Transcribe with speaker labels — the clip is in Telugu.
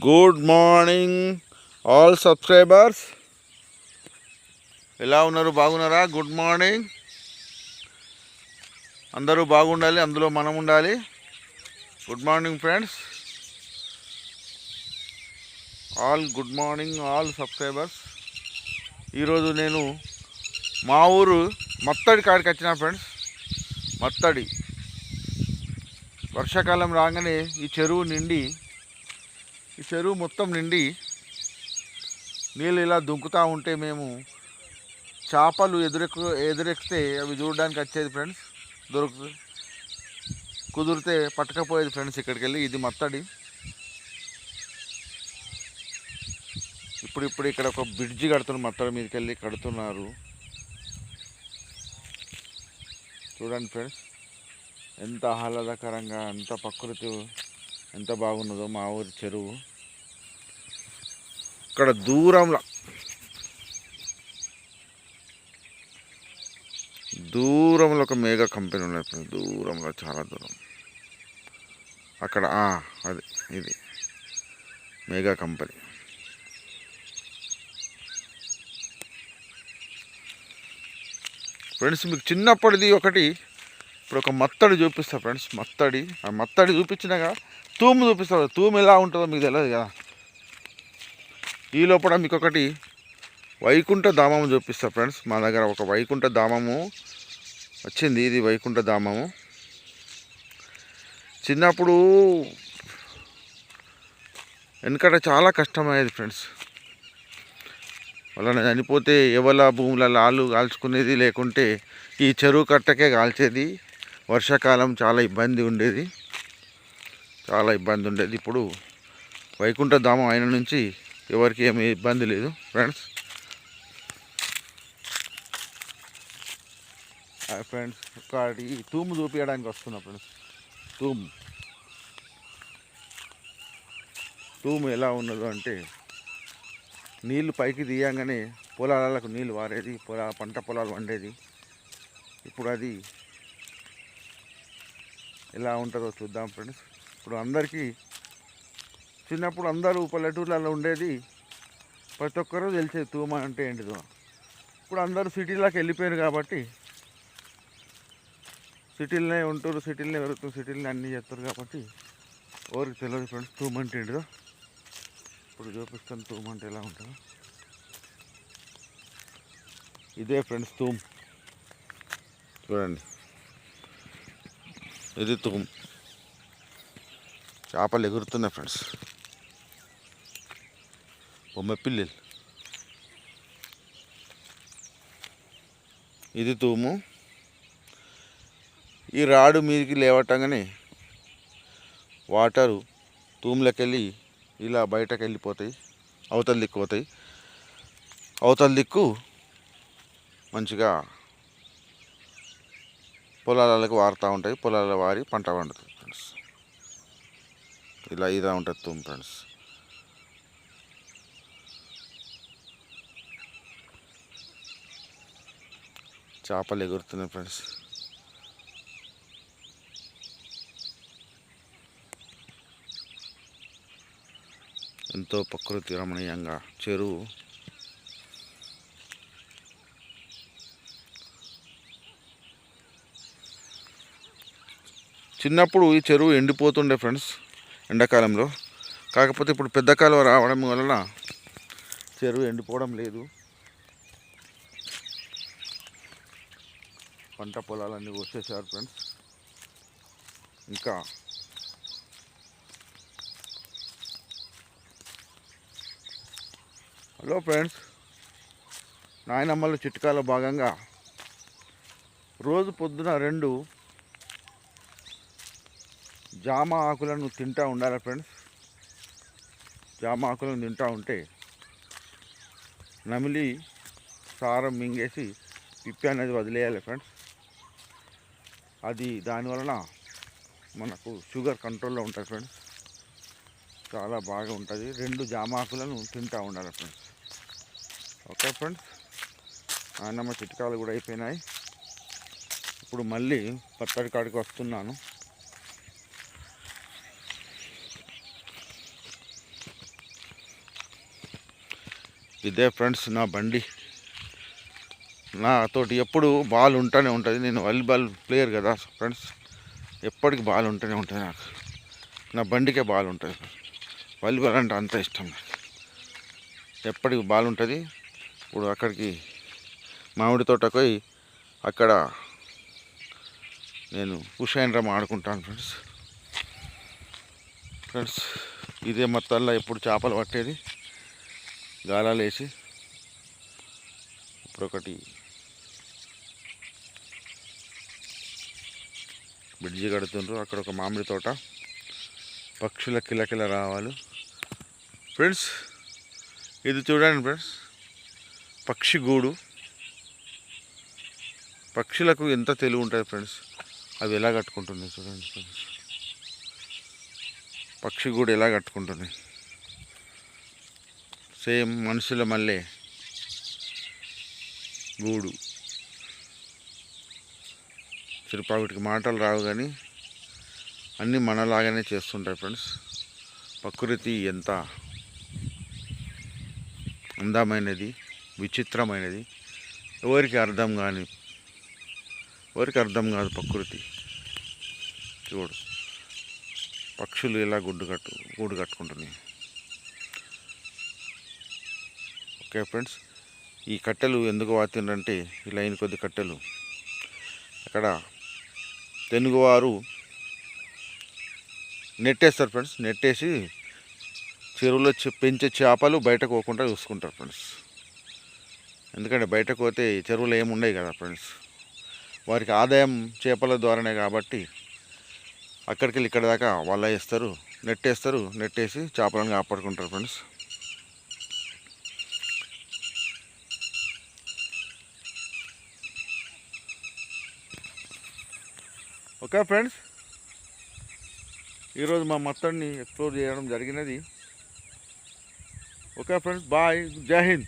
Speaker 1: Good morning all subscribers. ఎలా ఉన్నారు? బాగున్నారా? Good morning. అందరూ బాగుండాలి, అందులో మనం ఉండాలి. Good morning friends, all good morning all subscribers. ఈరోజు నేను మా ఊరు మత్తడి కాడికి వచ్చిన ఫ్రెండ్స్. మత్తడి వర్షాకాలం రాగానే ఈ చెరువు మొత్తం నిండి నీళ్ళు ఇలా దుంకుతూ ఉంటే మేము చేపలు ఎదురెక్కితే అవి చూడడానికి వచ్చేది ఫ్రెండ్స్. కుదిరితే పట్టకపోయేది ఫ్రెండ్స్ ఇక్కడికి వెళ్ళి. ఇది మత్తడి. ఇప్పుడు ఇక్కడ ఒక బ్రిడ్జి కడుతున్నారు, మత్తడి మీదకి వెళ్ళి కడుతున్నారు. చూడండి ఫ్రెండ్స్, ఎంత ఆహ్లాదకరంగా, ఎంత ప్రకృతి ఎంత బాగున్నదో మా ఊరి చెరువు. ఇక్కడ దూరంలో ఒక మేఘా కంపెనీ ఉన్నది. దూరంలో, చాలా దూరం. అక్కడ అది ఇది మేఘా కంపెనీ. ఫ్రెండ్స్, మీకు చిన్నప్పటిది ఒకటి ఇప్పుడు ఒక మత్తడి చూపిస్తా ఫ్రెండ్స్. ఆ మత్తడి చూపించినాక తూము చూపిస్తా. తూము ఎలా ఉంటుందో మీకు తెలియదు కదా. ఈ లోపల మీకు ఒకటి వైకుంఠ ధామము చూపిస్తా ఫ్రెండ్స్. మా దగ్గర ఒక వైకుంఠ ధామము వచ్చింది. ఇది వైకుంఠ ధామము. చిన్నప్పుడు వెనకట చాలా కష్టమయ్యేది ఫ్రెండ్స్. వాళ్ళని చనిపోతే ఎవల భూములలో ఆళ్ళు కాల్చుకునేది, లేకుంటే ఈ చెరువు కట్టకే కాల్చేది. వర్షాకాలం చాలా ఇబ్బంది ఉండేది. ఇప్పుడు వైకుంఠ ధామం అయిన నుంచి ఎవరికి ఏమీ ఇబ్బంది లేదు ఫ్రెండ్స్. ఒకటి తూము చూపించడానికి వస్తున్నా ఫ్రెండ్స్. తూము ఎలా ఉన్నదో అంటే, నీళ్ళు పైకి తీయంగానే పొలాలకు నీళ్ళు వారేది, పంట పొలాలు వండేది. ఇప్పుడు అది ఎలా ఉంటుందో చూద్దాం ఫ్రెండ్స్. ఇప్పుడు అందరికీ చిన్నప్పుడు అందరూ పల్లెటూర్లలో ఉండేది, ప్రతి ఒక్కరూ తెలిసేది తూమ అంటే ఏంటిదో. ఇప్పుడు అందరూ సిటీలోకి వెళ్ళిపోయారు కాబట్టి సిటీలనే ఉంటారు, సిటీలనే పెరుగుతారు, సిటీలనే అన్నీ చేస్తారు కాబట్టి ఎవరికి తెలియదు ఫ్రెండ్స్ తూమ అంటే ఏంటిదో. ఇప్పుడు చూపిస్తాను తూమ అంటే ఎలా ఉంటుందో. ఇదే ఫ్రెండ్స్ తూమ్. చూడండి, ఇది తూమ్. చేపలు ఎగురుతున్నాయి ఫ్రెండ్స్, బొమ్మ పిల్లలు. ఇది తూము. ఈ రాడు మీదకి లేవటంగానే వాటరు తూములోకి వెళ్ళి ఇలా బయటకు వెళ్ళిపోతాయి, అవతల దిక్కు పోతాయి. అవతల దిక్కు మంచిగా పొలాలకు వారుతూ ఉంటాయి. పొలాల వారి పంట పండుతుంది ఫ్రెండ్స్. ఇలా ఉంటుంది తూము ఫ్రెండ్స్. చేపలు ఎగురుతున్నాయి ఫ్రెండ్స్. ఎంతో ప్రకృతి రమణీయంగా చెరువు. చిన్నప్పుడు ఈ చెరువు ఎండిపోతుండే ఫ్రెండ్స్ ఎండాకాలంలో. కాకపోతే ఇప్పుడు పెద్ద కాలువ రావడం వలన చెరువు ఎండిపోవడం లేదు. పంట పొలాలన్నీ వచ్చేసారు ఫ్రెండ్స్. ఇంకా హలో ఫ్రెండ్స్, నాయనమ్మల చిట్కాలో భాగంగా రోజు పొద్దున 2 జామ ఆకులను తింటూ ఉండాలి ఫ్రెండ్స్. జామ ఆకులను తింటూ ఉంటే నమిలి సారం మింగేసి పిప్పి అనేది వదిలేయాలి ఫ్రెండ్స్. అది దానివలన మనకు షుగర్ కంట్రోల్లో ఉంటుంది ఫ్రెండ్స్. చాలా బాగా ఉంటుంది. 2 జామ ఆకులను తింటూ ఉండాలి ఫ్రెండ్స్. ఓకే ఫ్రెండ్స్, నాయనమ్మ చిట్కాలు కూడా అయిపోయినాయి. ఇప్పుడు మళ్ళీ పత్తడి కాడికి వస్తున్నాను. ఇదే ఫ్రెండ్స్ నా బండి. నాతోటి ఎప్పుడు బాల్ ఉంటూనే ఉంటుంది. నేను వాలీబాల్ ప్లేయర్ కదా ఫ్రెండ్స్, ఎప్పటికి బాల్ ఉంటూనే ఉంటుంది నాకు. నా బండికే బాల్ ఉంటుంది. వాలీబాల్ అంటే అంత ఇష్టం నాకు. ఎప్పటికి బాల్ ఉంటుంది. ఇప్పుడు అక్కడికి మామిడి తోటకు పోయి అక్కడ నేను పుష్ అండ్ రమ్ ఆడుకుంటాను ఫ్రెండ్స్. ఇదే మొత్తాల్లో ఎప్పుడు చేపలు పట్టేది, గాలాలు వేసి. ఇప్పుడు ఒకటి బ్రిడ్జి కడుతుండ్రు, అక్కడ ఒక మామిడి తోట, పక్షుల కిలకిల రావాలి ఫ్రెండ్స్. ఇది చూడండి ఫ్రెండ్స్, పక్షి గూడు. పక్షులకు ఎంత తెలివి ఉంటుంది ఫ్రెండ్స్, అవి ఎలా కట్టుకుంటున్నాయి చూడండి ఫ్రెండ్స్. పక్షి గూడు ఎలా కట్టుకుంటుంది, సేమ్ మనుషుల మళ్ళీ గూడు. చిరుపావిటికి మాటలు రావు కానీ అన్నీ మనలాగానే చేస్తుంటాయి ఫ్రెండ్స్. ప్రకృతి ఎంత అందమైనది, విచిత్రమైనది, ఎవరికి అర్థం కాదు ప్రకృతి. చూడు పక్షులు ఎలా గూడు కట్టుకుంటున్నాయి. ఓకే ఫ్రెండ్స్, ఈ కట్టెలు ఎందుకు వాతిండ్రంటే ఈ లైన్ కొద్ది కట్టెలు అక్కడ తెలుగువారు నెట్టేస్తారు ఫ్రెండ్స్. నెట్టేసి చెరువులో పెంచే చేపలు బయటకు పోకుండా చూసుకుంటారు ఫ్రెండ్స్. ఎందుకంటే బయటకు పోతే చెరువులో ఏముండవు కదా ఫ్రెండ్స్. వారికి ఆదాయం చేపల ద్వారానే కాబట్టి అక్కడికి వెళ్ళి ఇక్కడ దాకా వల వేస్తారు, నెట్టేసి చేపలను కాపాడుకుంటారు ఫ్రెండ్స్. ఓకే ఫ్రెండ్స్, ఈరోజు మా మొత్తాన్ని ఎక్స్ప్లోర్ చేయడం జరిగినది. ఓకే ఫ్రెండ్స్, బాయ్, జై హింద్.